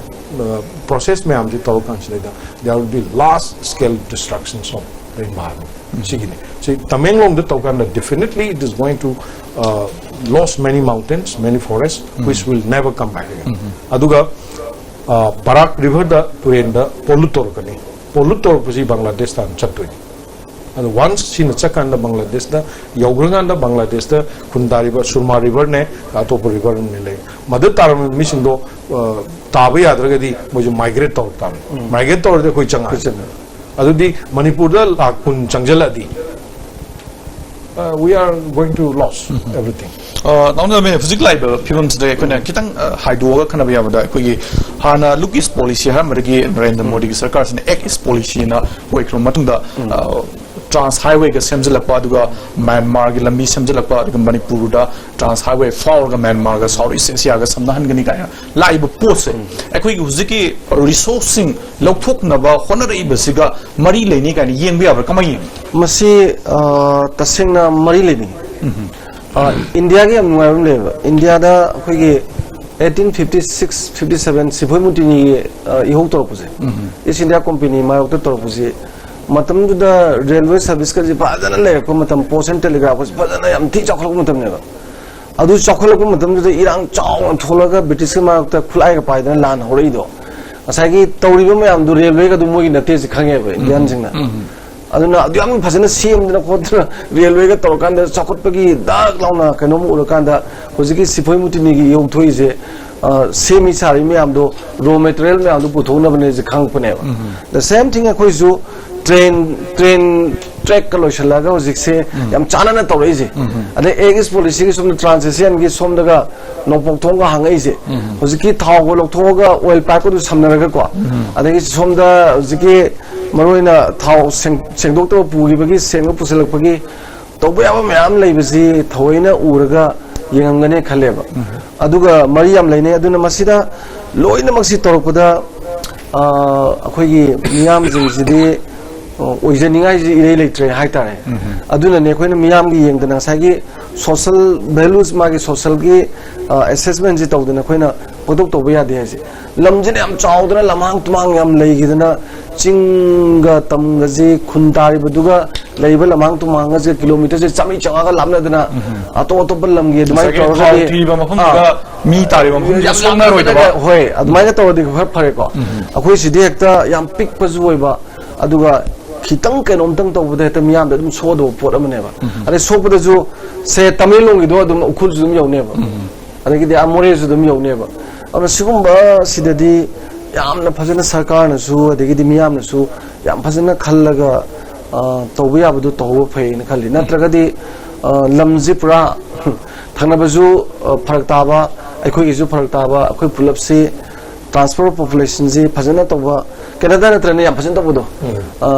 process me amji tawkanchida there will be large scale destructions of the environment sigine so Tamenglong the tawkanda definitely it is going to lost many mountains many forests which will never come back again aduga Barak River da Turenda Polutor kani Polutor pusi Bangladesh tan chatui and once seen chakanda Bangladesh da Yogranga Bangladesh da Kunda River Surma River ne Atopo River ne le Mother Taram mission do Tabi Adragadi was migrate tor tam migrate tor the Kuchanga Adudi Manipur da Kun Changaladi we are going to lose everything now me physical life people today kona kitang hydro kana ba yamada ko gi hana look is policy ha margi Narendra Modi gi sarkar sin act is policy na koi krom matungda trans highway ga semjalakpa aduga Myanmar gi lambi semjalakpa aduga Manipur da trans highway for ga Myanmar ga South East Asia ga samnahan gani ka laiba pose akoi gi huziki resourcing lokthok na ba honori basiga mari leini ka ni yengbe abra kamai masi tasengna mari leni India ki amwarum leba India da koi gi 1856-57 siboi mutini ihok torpuse is India company ma ok torpuse matam da railway service ka ji bajana le ko matam post and telegraph ko bajana yam thi chakhlok matam ne ba adu chakhlok matam da irang chaw tholaga British ma ok khulai ka pai da lan horei do asai gi tawriba ma yam du railway ka du mo gi nate ji khange ba Indian singna aduna adyam phasana semdana kodra railway ga torkan da chakot pagi dag launa kanom urakan da hojiki sipoi mutini gi yong thoi je semi sari me am do raw material me am do puthona bane je khang pane the same thing akoi ju train track ka loisala ga hojik se yam chana na tawai je ade egis policy gi somna transition gi somda ga nopok thong ga hangai je hojiki thaw go lok thoga oil pipe ko samna ga ko ade gi somda hojiki maroina thau sengdok to puri bagi senggo puselak bagi toba yaba mayam leibasi thoina uraga yengangane khaleba aduga mariam leine aduna masida loina maksi torokda akhoi gi miyam jingsidi oijaningai ji irei leitre haitare aduna ne khoina miyam gi yengdana sagi social values magi social gi assessment ji tawdana khoina podok toba ya de haji lamjine am chawdana lamang tumang yam leigidana Chinga tamgaji khundari baduga leiba lamang tumanga je kilometer je chami changa ga lamna dana ato balam ge dumai tawga ge ba mafum ga mi tari ba yam langna roi da hoi admai ga tawdi ga phare ko akhoi sidi ekta yam pik pazu oiba aduga khitang kenom tang tawbda ta miyam da dum sodo pot amane ba are sobda ju se tamilong do dum ukhul ju dum yone ba are gi de amore ju dum yone ba ama sigumba sidadi yamna phajana sarkar na su adegi miyam na su yam phajana khallaga tawba yabadu tawba phai na khalli natragadi lamji pura thanabaju pharak taba akhoi gi ju pharak taba akhoi pulap se transfer of population ji phajana tawba Canada na trane yam phajana tawdo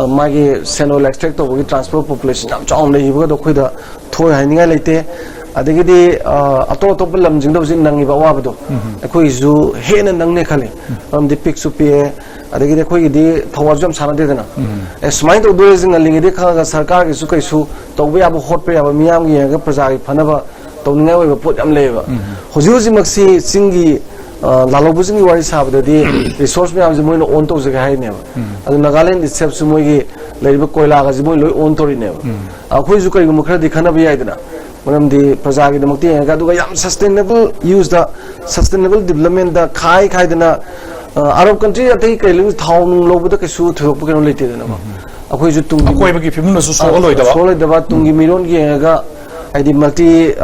magi senol extract tawba gi transfer of population yam chaung nei hiba do khoi da thoi haninga leite adegidi ato lamjing do jin nangi ba wabado akhoi ju hena nangne khale di pick supi adegidi khoi di thawajam sana de dana smai to do jing lingi de kha sarkar gi su kai su tawba ya ba hot pe ya ba miyam gi ga praja gi phanaba tawninga oi ba pot am leba hoju ji maksi singi lalobu jingi wari sabda di resource miyam ji moino on to jaga hai ne adu Nagaland itself su moi gi leiba koila ga ji moi loi on tori ne akhoi ju kai mu khara dikhana ba ya dana manam di praja gi damakti ga du ga yam sustainable use the sustainable development da khai dana Arab country atai kai ling thau nung lo da ka su thok pa kan leite dana akhoi ju tung akoi bagi phimna su so loi da ba tung gi miron gi ga aidi multi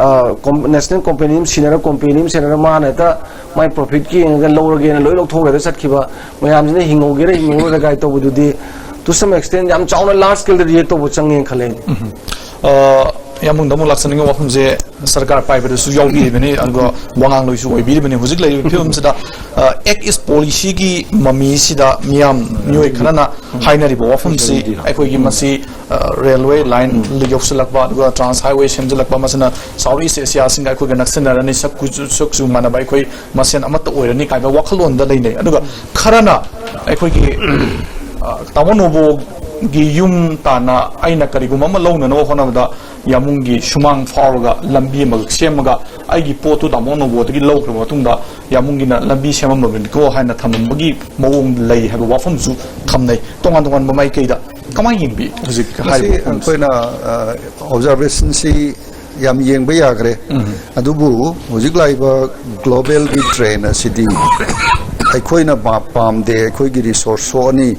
national company senior ma na ta my profit ki ga lower ge na loi lok thok da sat khiba mayam ne hingoge da ga to bu di to some extent yam chawna large scale react to bu changeng khale यामुंग दमुंग लाक्सनिंग वाफम जे सरकार पाइबे सु यावबी बने अनगो वांगांग लोइसु ओइबी बने हुजिक लै film सिदा एक इस policy की ममी सिदा मियाम न्यूय खनाना हाइनरिबो वाफम सि अखोगी मसी railway line लियोक्सलकबा अदुगा trans highway सेमजलकबा मसना south east Asia सिंग अखोगा नक्सनरनि सकु मानबा अखोई मसेन अमत ओइरनि काइबा वखलोन द लैनै अदुगा खराना अखोगी तामोनोबो गी युम ताना आइना करिगुम अमा लौननो होनबदा यामुंगी सुमांग फावरगा लंबी मग सेमगा आइगी पोतु तामोनोबोदगी लौख्रब मतुंगदा यामुंगिना लंबी सेममबनिको हाइना थममबगी मवोंग लै हाबा वाफमसु थमनै तोंगान तोंगान बमाइ कैदा कमाइ यिंबी हुजिक हाइबो अखोइना ऑब्जर्वेशन सी याम येंबा याग्रे अदुबु हुजिक लाइबा ग्लोबल गी ट्रेन सिटी अखोइना पामदे अखोइगी रिसोर्स सोनी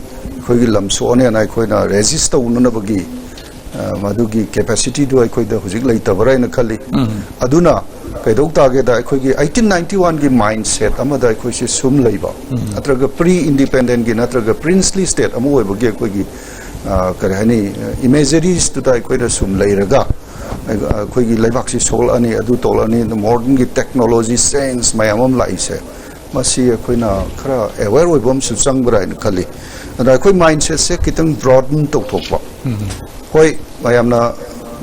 अखोइगी लम सोने ना अखोइना रेजिस्ट तौननबगी मधुगी कैपेसिटी दो अखोइदा हुजिक लैतबरा इन खली अदुना कैदौ तागेदा अखोइगी 1891 गी माइंडसेट अमदा अखोइसि सुम लैबा अत्रगा प्री इंडिपेंडेंट गी नत्रगा प्रिंसली स्टेट अमु ओइबगी अखोइगी करहनी इमेजरीज तुदा अखोइदा सुम लैरगा अखोइगी लैबाक्सि सोल अनि अदु तोल अनि मॉडर्न गी टेक्नोलॉजी साइंस मयामम लाइसे मसी अखोइना खरा अवेयर ओइबम सुचंगबरा इन खली अदा अखोइ माइंडसेट से कितंग ब्रॉडन तौथोकबा होय मयामना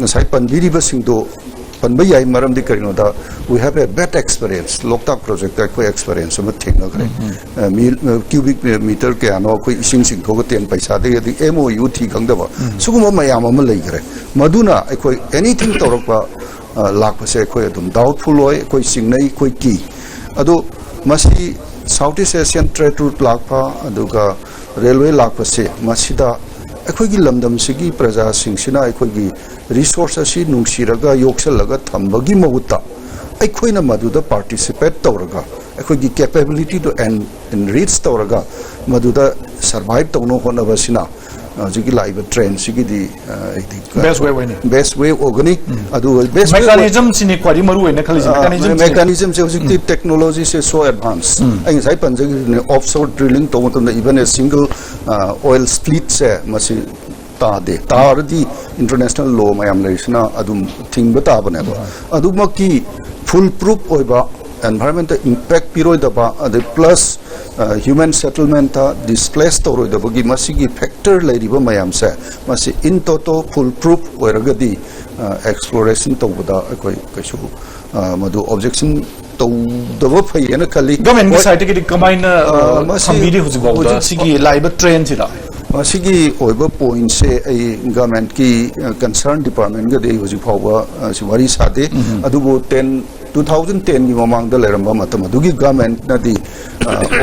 नसाइ पनबिरिबा सिंगदो पनबा याइ मरमदि करिनोदा we have a bad experience Loktak project का कोई एक्सपीरियंस हम थेंगनग्रे क्यूबिक मीटर के आनो कोई इसिंग सिंग थोग तेन पैसा दे यदि एमओयू थी खंगदबा सुगुम मयाम अम लैग्रे मदुना अखोय एनीथिंग तौरकबा लाखपसे अखोय अदुम डाउटफुल होय अखोय सिंगनै अखोय की अदो मसी south east Asian trade route लाखपा अदुगा रेलवे लाखपसे मसीदा अखोगी लमदम सिगी प्रजा सिंगसिना अखोगी रिसोर्स असि नुंगसिरगा योक्सलगा थंबगी महुता अखोइना मदुदा पार्टिसिपेट तौरगा अखोगी कैपेबिलिटी टू एनरिच तौरगा मदुदा सर्वाइव तौनो होनबसिना जिगी लाइव ट्रेन सिगी दी बेस्ट वे ओगनी अदु बेस्ट मेकानिज्म सिनि क्वारी मरु होइना खलिजि मेकानिज्म से जिगी टेक्नोलॉजी से सो एडवांस आई साइ पंजगी ऑफशोर ड्रिलिंग तो मतलब even a single oil split से मसी तादे तारदी इंटरनेशनल लॉ मयाम लेसना अदुम थिंग बताबने अदुमकी फुल प्रूफ ओइबा environmental impact piroidaba ade plus human settlement ta displaced toroidabagi masigi factor leiriba mayam se masi in toto full proof oiragadi exploration tobada akoi kaisu madu objection to daba phai ena khali government ki side ki combine sambidi hujibawda sigi live train sida masigi oiba point se ai government ki concern department ga dei hujipawba siwari sade adubo 2010 की ममांग the लेरंबा मतम अदुगी government नदी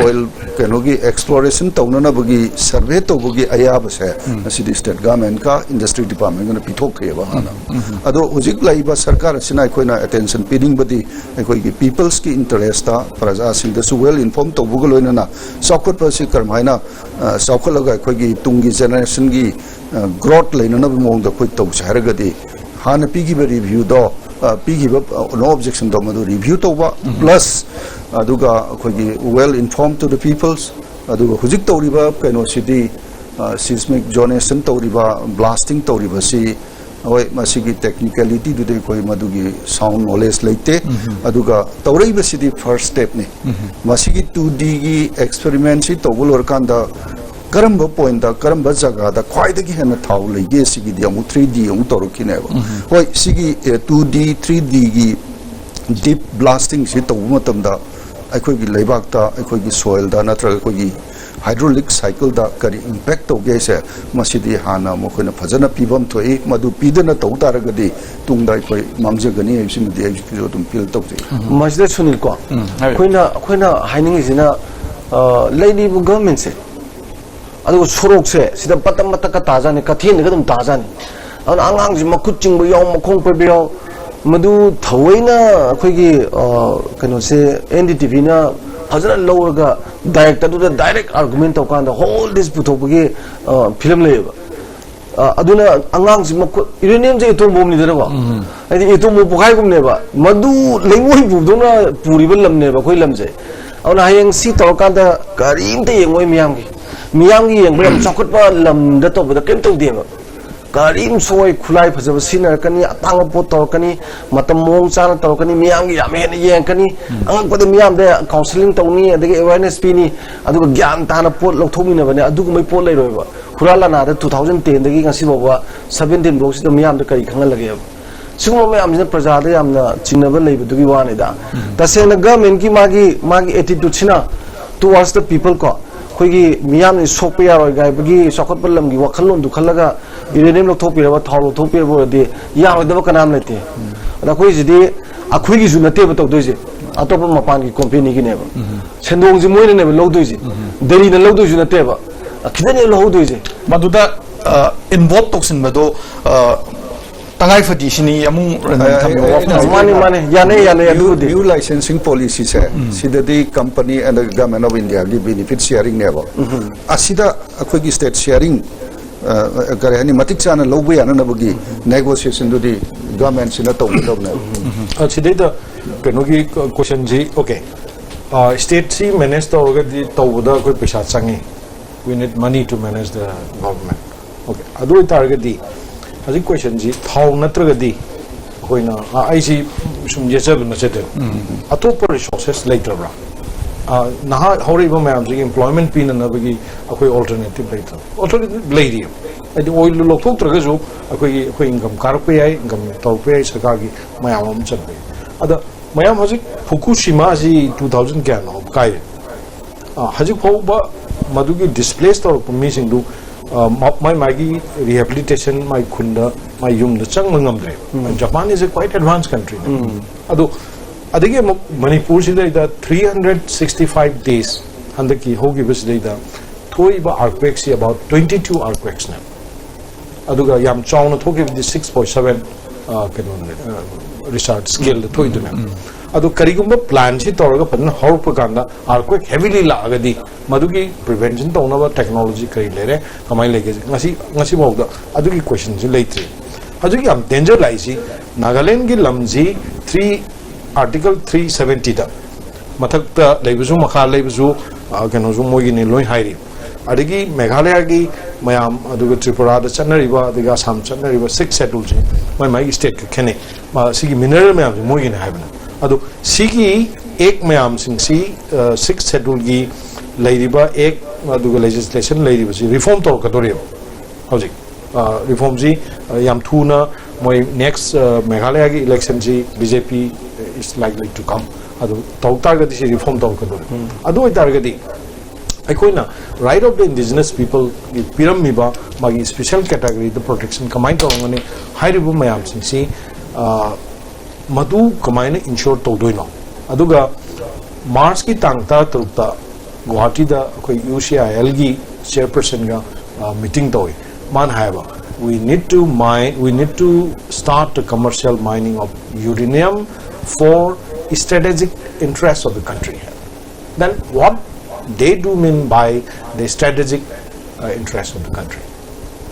oil केनोगी exploration तौनना बगी सर्वे तौबगी अयाब से असिदि state government का industry department ने पिथोक खेबा हाना अदो हुजिक लाइबा सरकार सिना अखोइना अटेंशन पीडिंग बदी अखोइगी पीपल्स की इंटरेस्ट ता प्रजा सिंग द वेल इन्फॉर्म तौबगो लोइना सौखत पसि करमाइना सौखलगा अखोइगी तुंगी जनरेशन की ग्रोथ लेनना मोंग द कोइ तौ छरगदी हाना पीगी रिव्यू दो no objection to madu review to plus aduga akogi well informed to the peoples aduga hujik tawriba kaino city seismic zonation tawriba blasting tawriba si oi masigi technicality du de koi madugi sound knowledge leite aduga tawriba city first step ne masigi 2D gi experiment si tawulor kanda karamba point da karamba jaga da khwaidagi hena thau leige sigi di amu 3D amu torukine ba hoi sigi 2D 3D gi deep blasting si to matam da akhoi gi leibak ta akhoi gi soil da natra akhoi gi hydraulic cycle da kari impact to ge se masidi hana mo khona phajana pibam thoi madu pidana to taragadi tungda akhoi mangjagani aisi mudi aisi jo tum pil to je masida sunil ko khoina haining isina lady government se अदुगो Sorok से सिदा पतम मत का ताजाने कथेन गदम ताजाने अन आंगांग जि मखुत चिंग बयो मखोंग पे बियो मदु थवैना अखोइगी कनो से एनडीटीवी ना फजरा लौरगा डायरेक्टर दु डायरेक्ट आर्गुमेंट तो कांदा होल दिस पुथोपगी फिल्म लेबा अदुना आंगांग जि मखुत यूरेनियम जे इतोम बोमनि दरबा आदि इतोम पोखाइ गुमनेबा मदु लेंगोइ बुदोना पुरिबा लमनेबा खोइ लमजे अन हायंग सी तोकांदा करीम ते येंगोइ मियामगी मियांगी yang belum cokot pa lam dato bada kem tau dia karim soy khulai phajab sinar kani atang pot tor kani matam mong chana tor kani miyam gi yame ne yang kani ang ko de miyam de counseling tawni adagi awareness pini adu gyan tana pot lok thomi na bane adu mai pot lai roi ba khurala na de 2010 dagi ngasi bawa 17 blok si miyam de kai khangal lage simo me amna praja de amna chinaba lei bu gi wane da ta se na government ki magi attitude china towards the people ko khoi miyam ni sokpa ya roi gai bagi sokot palam gi wakhalon du khalaga uranium lok thopira ba thalo thopira bo de ya roi da kanam lete da khoi jidi akhoi gi junate ba tok doise atop mapan gi company gi ne ba sendong ji moine ne ba lo doise deri na lo doise junate ba khidane lo ho doise maduda involve toksin bado tangai fadi sini amung mane yane adu de new licensing policy se sida the company and the government of India gi benefit sharing ne ba asida akhoi gi state sharing kare hani matik chana lobu yana na bagi negotiation do the government sina to na today the kenogi question ji okay state si manage to ga di to da koi paisa changi we need money to manage the government okay adu target di As a question, how natragadi, Hoina, I see some Jezebel Nachetel. A top resources later. Naha, horrible ma'am, employment pin and navigi, a quay alternative later. Alternative lady. At the oil look to Tragazo, a quay income carpe, income taupe, Sakagi, Mayam Chape. Other Mayam has it Fukushima 2000 can of Kai. Hajipoba Madugi displaced or missing do. My Maggie rehabilitation, my Kunda, my Yum, the Changamdre. Japan is a quite advanced country. Although, I think Manipur is the 365 days, and the key Hogi was data, Toiba earthquakes, about 22 earthquakes now. Aduga Yam Chowna Toki with the 6.7 Richard scale, the Toidunam. Adu Karigumba plan she Toraga Pan Horpaganda, earthquake heavily lagadi, Madugi prevention to our technology Karilere, Kamai Legacy, Nasi Moga, Adugi questions later. Adugi am danger laisi, Nagalengi Lamzi, 3 Article 370 da. Matakta Lebuzu Maka Lebuzu, Kanozumogin in Loin Hairi. Adigi Meghalaya Mayam Aduga Tripura, the Chanariva, the Gasam Chanariva, 6 settled my state Kene, Sigi mineral Mayam, Mogin Heaven. Ado Sigi ek mayam sing si 6 schedule gi ladiba ek aduga legislation ladiba si reform to kadoriyo hojik reform ji yam thuna moi next Meghalaya gi election ji BJP is likely to come ado tawtar ga si reform to kadoriyo ado itar ga di aikoina right of the indigenous people piramiba magi special category the protection combined to ngani high ribu mayam sing si Madu Kamaina insured Todoino. Aduga Mars ki tangta trukta Guwahati da koi UCILG chairperson ga meeting toy. Man haiba. We need to start the commercial mining of uranium for strategic interests of the country. Then what they do mean by the strategic interests of the country.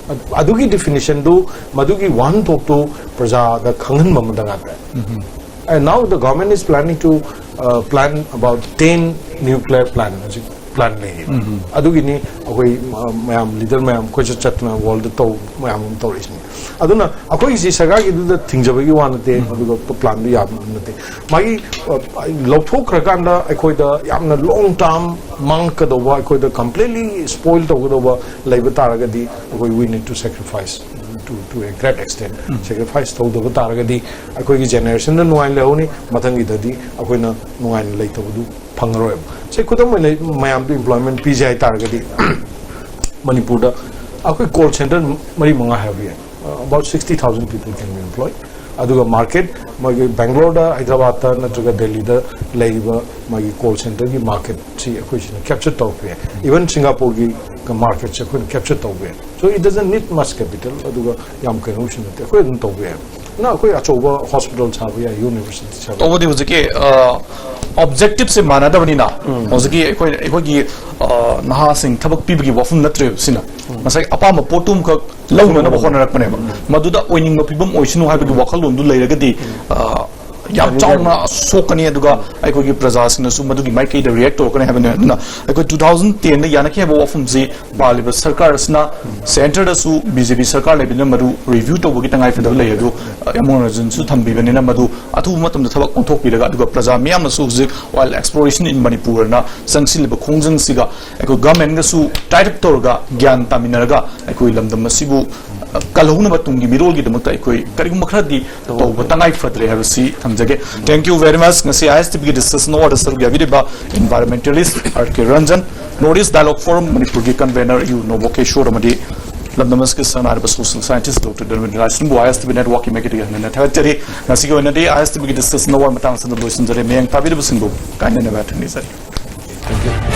Adugi definition do Madugi one talk to Praja the Kangan Mamadangata. And now the government is planning to plan about 10 nuclear plants. Plan Adugi ni Mayam leader Mayam Kocha Chatna world to Mayam tourism. Aduna Ako is Sagagi do the things of you want to plan the Yam. My Lopo Krakanda, I quite the Yamna long term monk the work with the completely spoiled over Labor Taragadi, we need to sacrifice to a great extent. Sacrifice to the Taragadi, Akogi generation, the Nuan Leoni, Matangi Dadi, Akoina Nuan later do Pangaroem. Say could Mayam employment PGI Taragadi Manipur, Ako call center Marimanga have here. About 60,000 people can be employed. Aduga market, Bangalore, Hyderabad, Natraga Delhi, the labor, my call center, the market, see acquisition, capture top here. Even Singapore market, capture top here. So it doesn't need much capital. Aduga Yam Kanushin, the equipment top here. Now, over hospitals have here, universities have. Over the objective se manada vanina hoziki ekoi naha sing thabak pibgi wafum natre sina masai apama potum ka lawna na bkhona rakpane maduda oining no pibam oisinu ha bi wakhal londu leiragadi yam chauna sokani aduga aikoi gi praja sing su madugi mai kai da react to kane have na aikoi 2010 da yana ke bo ofum ji baliba sarkar sna center da su BJP sarkar le bin madu review to bogi tangai fedal le adu amon rajun su thambi bane na madu athu matam da thabak onthok pi daga aduga praja miyam su zik oil exploration in Manipur na sangsil ba khongjang siga aikoi government ga su tied up to ga gyan taminaraga aikoi lamdam masibu kalhuna batungi mirol gi damakta aikoi karigum makhradi to batangai fadre have si thamjage thank you very much ngasi ISTP gi discussion order sar gi avidiba environmentalist RK Ranjan Notice Dialogue Forum Manipur gi convener you noboke shore amadi lamdamas ki sanar ba social scientist Dr. Derwin Rasim bu ISTP network ki make it again na thawatari ngasi gi wenadi ISTP gi discussion order matang san loisin jare meng tabidiba singbu kaine na batani sir Thank you.